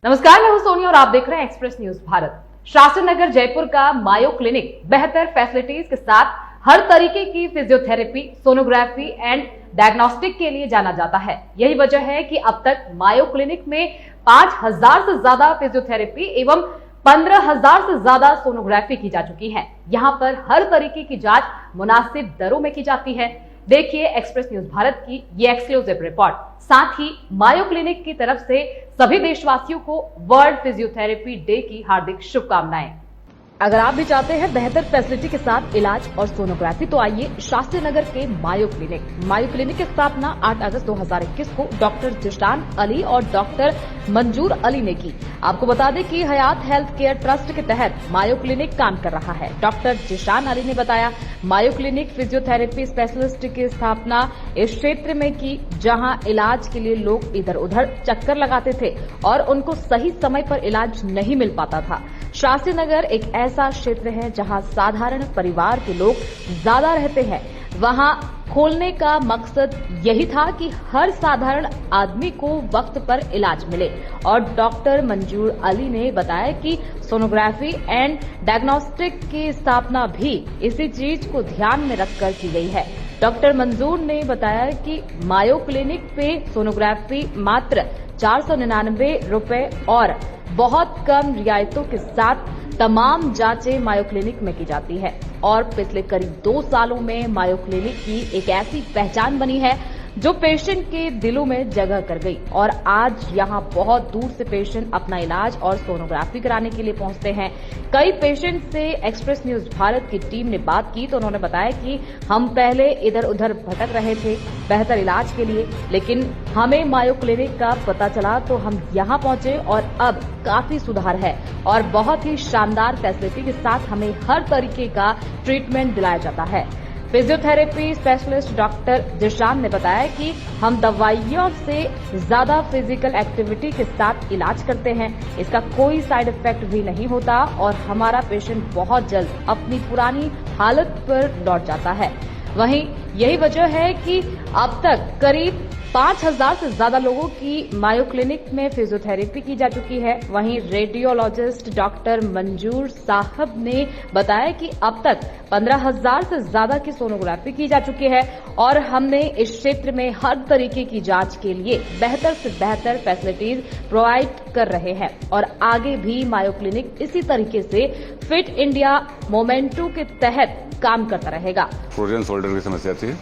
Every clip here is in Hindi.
नमस्कार, मैं हूं सोनी और आप देख रहे हैं एक्सप्रेस न्यूज भारत। शास्त्री नगर जयपुर का मायो क्लिनिक बेहतर फैसिलिटीज के साथ हर तरीके की फिजियोथेरेपी, सोनोग्राफी एंड डायग्नोस्टिक के लिए जाना जाता है। यही वजह है कि अब तक मायो क्लिनिक में 5000 से ज्यादा फिजियोथेरेपी एवं 15,000 से ज्यादा सोनोग्राफी की जा चुकी है। यहाँ पर हर तरीके की जांच मुनासिब दरों में की जाती है। देखिए एक्सप्रेस न्यूज भारत की ये एक्सक्लूसिव रिपोर्ट। साथ ही मायो क्लिनिक की तरफ से सभी देशवासियों को वर्ल्ड फिजियोथेरेपी डे की हार्दिक शुभकामनाएं। अगर आप भी चाहते हैं बेहतर फैसिलिटी के साथ इलाज और सोनोग्राफी तो आइए शास्त्री नगर के मायो क्लिनिक। मायो क्लिनिक की स्थापना 8 अगस्त 2021 को डॉक्टर जिशान अली और डॉक्टर मंजूर अली ने की। आपको बता दें कि हयात हेल्थ केयर ट्रस्ट के तहत मायो क्लिनिक काम कर रहा है। डॉक्टर जिशान अली ने बताया, मायो क्लिनिक फिजियोथेरेपी स्पेशलिस्ट की स्थापना इस क्षेत्र में की जहां इलाज के लिए लोग इधर उधर चक्कर लगाते थे और उनको सही समय पर इलाज नहीं मिल पाता था। शास्त्री नगर एक ऐसा क्षेत्र है जहां साधारण परिवार के लोग ज्यादा रहते हैं। वहां खोलने का मकसद यही था कि हर साधारण आदमी को वक्त पर इलाज मिले और डॉक्टर मंजूर अली ने बताया कि सोनोग्राफी एंड डायग्नोस्टिक की स्थापना भी इसी चीज को ध्यान में रखकर की गई है। डॉक्टर मंजूर ने बताया कि मायो क्लिनिक पे सोनोग्राफी मात्र 499 रुपए और बहुत कम रियायतों के साथ तमाम जांचें मायो क्लिनिक में की जाती है और पिछले करीब 2 सालों में मायो क्लिनिक की एक ऐसी पहचान बनी है जो पेशेंट के दिलों में जगह कर गई और आज यहां बहुत दूर से पेशेंट अपना इलाज और सोनोग्राफी कराने के लिए पहुंचते हैं। कई पेशेंट से एक्सप्रेस न्यूज भारत की टीम ने बात की तो उन्होंने बताया कि हम पहले इधर उधर भटक रहे थे बेहतर इलाज के लिए, लेकिन हमें मायो क्लिनिक का पता चला तो हम यहां पहुंचे और अब काफी सुधार है और बहुत ही शानदार फैसिलिटी के साथ हमें हर तरीके का ट्रीटमेंट दिलाया जाता है। फिजियोथेरेपी स्पेशलिस्ट डॉक्टर जिशान ने बताया कि हम दवाइयों से ज्यादा फिजिकल एक्टिविटी के साथ इलाज करते हैं। इसका कोई साइड इफेक्ट भी नहीं होता और हमारा पेशेंट बहुत जल्द अपनी पुरानी हालत पर लौट जाता है। वहीं यही वजह है कि अब तक करीब 5000 से ज्यादा लोगों की मायो क्लिनिक में फिजियोथेरेपी की जा चुकी है। वहीं रेडियोलॉजिस्ट डॉक्टर मंजूर साहब ने बताया कि अब तक 15,000 से ज्यादा की सोनोग्राफी की जा चुकी है और हमने इस क्षेत्र में हर तरीके की जांच के लिए बेहतर से बेहतर फैसिलिटीज प्रोवाइड कर रहे हैं और आगे भी मायो क्लिनिक इसी तरीके से फिट इंडिया मोमेंटो के तहत काम करता रहेगा। फ्रोजन शोल्डर की समस्या थी,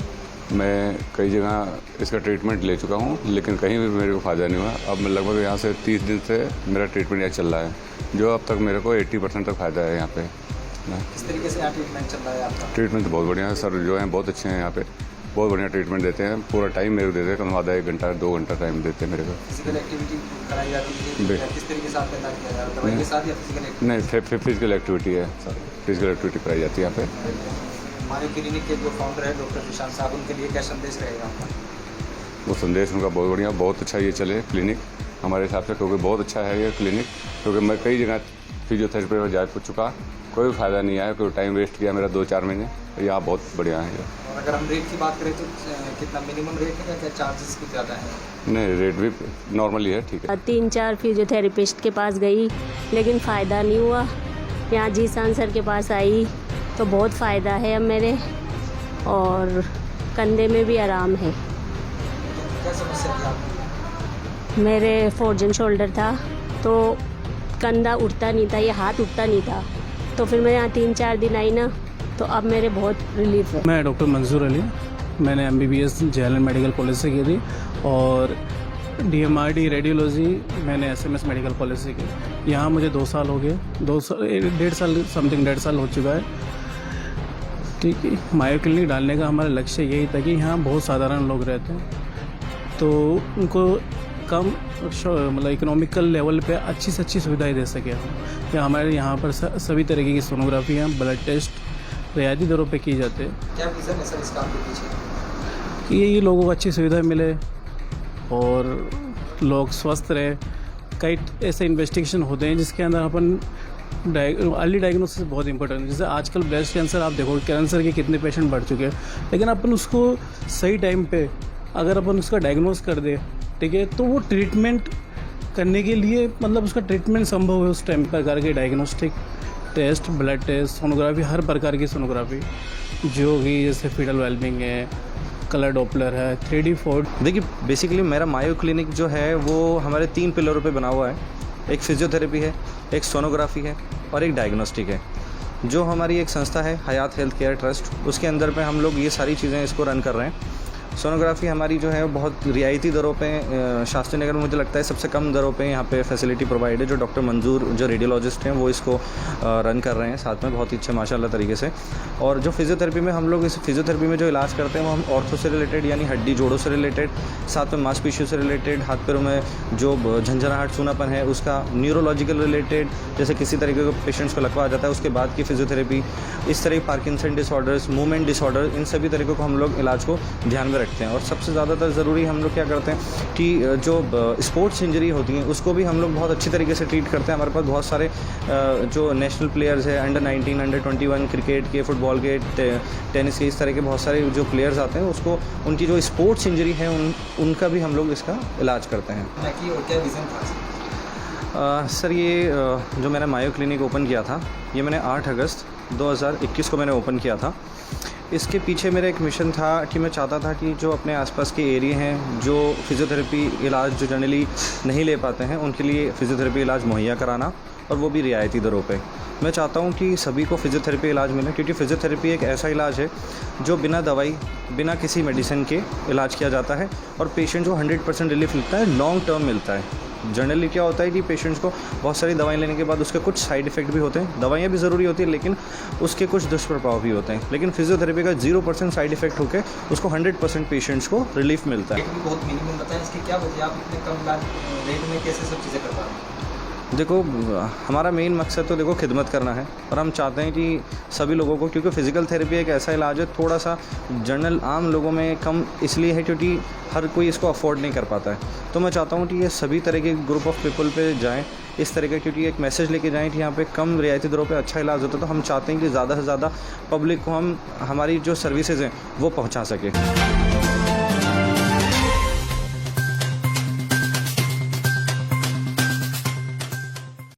मैं कई जगह इसका ट्रीटमेंट ले चुका हूँ लेकिन कहीं भी मेरे को फायदा नहीं हुआ। अब मैं लगभग यहाँ से 30 दिन से मेरा ट्रीटमेंट यहाँ चल रहा है, जो अब तक मेरे को 80% तक फायदा है यहाँ पे। किस तरीके से यहाँ ट्रीटमेंट चल रहा है आपका? ट्रीटमेंट तो बहुत बढ़िया है सर, जो है बहुत अच्छे हैं यहाँ पे, बहुत बढ़िया ट्रीटमेंट देते हैं। पूरा टाइम मेरे को देते हैं, कम आधा 1 घंटा 2 घंटा टाइम देते हैं मेरे को। फिजिकल एक्टिविटी कराई जाती है, किस तरीके से आपका इलाज किया जा रहा है? दवाई के साथ या फिजिकल एक्टिविटी? नहीं, फिजिकल एक्टिविटी है सर, फिजिकल एक्टिविटी कराई जाती है यहाँ पे। मायो क्लिनिक के जो फाउंडर है डॉक्टर जिशान साहब, उनके लिए क्या संदेश रहेगा आपका? वो संदेश उनका बहुत बढ़िया, बहुत अच्छा ये चले क्लिनिक हमारे हिसाब से, क्योंकि बहुत अच्छा है ये क्लिनिक। क्योंकि मैं कई जगह फिजियोथेरेपी में जा चुका, कोई फायदा नहीं आया, कोई टाइम वेस्ट किया मेरा 2-4 महीने। यहाँ बहुत बढ़िया है। और अगर हम रेट की बात करें तो कितना मिनिमम रेट है, क्या चार्जेस कुछ ज़्यादा है? नहीं, रेट भी नॉर्मली है, ठीक है। 3-4 फिजियोथेरेपिस्ट के पास गई लेकिन फ़ायदा नहीं हुआ। यहाँ जिशान सर के पास आई तो बहुत फ़ायदा है अब मेरे, और कंधे में भी आराम है। क्या समस्या थी आपकी? मेरे फ्रोजन शोल्डर था तो कंधा उठता नहीं था, ये हाथ उठता नहीं था। तो फिर मैं यहाँ 3-4 दिन आई ना तो अब मेरे बहुत रिलीफ है। मैं डॉक्टर मंजूर अली, मैंने MBBS JLN मेडिकल कॉलेज से की थी और DMRD रेडियोलॉजी मैंने SMS मेडिकल कॉलेज से की। यहाँ मुझे 2 साल हो गए, 1.5 साल समथिंग 1.5 साल हो चुका है। ठीक है, मायो क्लिनिक डालने का हमारा लक्ष्य यही था कि यहाँ बहुत साधारण लोग रहते हैं तो उनको कम मतलब इकोनॉमिकल लेवल पे अच्छी से अच्छी सुविधाएं दे सके हम। या हमारे यहाँ पर सभी तरीके की सोनोग्राफी हैं, ब्लड टेस्ट रियायती दरों पे की जाते हैं। क्या रीज़न है सर इस काम के पीछे? कि ये लोगों को अच्छी सुविधाएं मिले और लोग स्वस्थ रहे। कई ऐसे इन्वेस्टिगेशन होते हैं जिसके अंदर अपन अर्ली डायग्नोसिस बहुत इंपॉर्टेंट है। जैसे आजकल ब्रेस्ट कैंसर आप देखो, कैंसर के कितने पेशेंट बढ़ चुके हैं, लेकिन अपन उसको सही टाइम पे अगर अपन उसका डायग्नोस कर दे, ठीक है, तो वो ट्रीटमेंट करने के लिए मतलब उसका ट्रीटमेंट संभव है। उस टाइम प्रकार के diagnostic test, blood test, sonography, हर प्रकार की सोनोग्राफी जो कि जैसे फीटल वेलबिंग है, कलर डॉपलर है, 3D 4D। देखिए बेसिकली मेरा मायो क्लिनिक जो है वो हमारे 3 पिलरों पे बना हुआ है। एक फिजियोथेरेपी है, एक सोनोग्राफी है और एक डायग्नोस्टिक है। जो हमारी एक संस्था है हयात हेल्थ केयर ट्रस्ट, उसके अंदर पे हम लोग ये सारी चीज़ें इसको रन कर रहे हैं। सोनोग्राफी हमारी जो है बहुत रियायती दरों पे, शास्त्री नगर में मुझे लगता है सबसे कम दरों पे यहाँ पे फैसिलिटी प्रोवाइड है। जो डॉक्टर मंजूर जो रेडियोलॉजिस्ट हैं वो इसको रन कर रहे हैं साथ में बहुत ही अच्छे माशाल्लाह तरीके से। और जो फिजियोथेरेपी में हम लोग इस फिजियोथेरेपी में जो इलाज करते हैं वो हम ऑर्थो से रिलेटेड यानी हड्डी जोड़ों से रिलेटेड, साथ में मांसपेशियों से रिलेटेड, हाथ पैरों में जो झंझनाहट सूनापन है उसका, न्यूरोलॉजिकल रिलेटेड जैसे किसी तरीके का पेशेंट्स को लकवा आ जाता है उसके बाद की फिजियोथेरेपी, इस तरह पार्किंसन डिसऑर्डर्स, मूवमेंट डिसऑर्डर, इन सभी तरीकों को हम लोग इलाज को ध्यान में रखते हैं। और सबसे ज़्यादातर ज़रूरी हम लोग क्या करते हैं कि जो स्पोर्ट्स इंजरी होती हैं उसको भी हम लोग बहुत अच्छी तरीके से ट्रीट करते हैं। हमारे पास बहुत सारे जो नेशनल प्लेयर्स हैं, अंडर 19, अंडर 21 क्रिकेट के, फुटबॉल के, टेनिस के, इस तरह के बहुत सारे जो प्लेयर्स आते हैं उसको उनकी जो स्पोर्ट्स इंजरी है उनका भी हम लोग इसका इलाज करते हैं। क्या विज़न था सर ये जो मैंने मायो क्लिनिक ओपन किया था ये मैंने 8 अगस्त 2021 को मैंने ओपन किया था। इसके पीछे मेरा एक मिशन था कि मैं चाहता था कि जो अपने आसपास के एरिया हैं जो फिजियोथेरेपी इलाज जो जनरली नहीं ले पाते हैं उनके लिए फ़िज़ियोथेरेपी इलाज मुहैया कराना, और वो भी रियायती दरों पे। मैं चाहता हूँ कि सभी को फ़िज़ियोथेरेपी इलाज मिले, क्योंकि फ़िज़ियोथेरेपी एक ऐसा इलाज है जो बिना दवाई, बिना किसी मेडिसिन के इलाज किया जाता है और पेशेंट को 100% रिलीफ मिलता है, लॉन्ग टर्म मिलता है। जनरली क्या होता है कि पेशेंट्स को बहुत सारी दवाएं लेने के बाद उसके कुछ साइड इफ़ेक्ट भी होते हैं। दवाइयाँ भी ज़रूरी होती है लेकिन उसके कुछ दुष्प्रभाव भी होते हैं। लेकिन फिजियोथेरेपी का 0% साइड इफ़ेक्ट होकर उसको 100% पेशेंट्स को रिलीफ मिलता है। रेट भी बहुत मिनिमम बताएं, इसकी क्या वजह, आप इतने कम इलाज रेट में कैसे सब चीज़ें कर पा रहे हैं? देखो हमारा मेन मकसद तो देखो खिदमत करना है और हम चाहते हैं कि सभी लोगों को, क्योंकि फ़िज़िकल थेरेपी एक ऐसा इलाज है थोड़ा सा जनरल आम लोगों में कम इसलिए है क्योंकि हर कोई इसको अफोर्ड नहीं कर पाता है। तो मैं चाहता हूँ कि ये सभी तरह के ग्रुप ऑफ पीपल पे जाएं इस तरह का, क्योंकि एक मैसेज लेके जाएं कि यहाँ पे कम रियायती दरों पे अच्छा इलाज होता है। तो हम चाहते हैं कि ज़्यादा से ज़्यादा पब्लिक को हम हमारी जो सर्विसेज हैं वो पहुँचा सकें।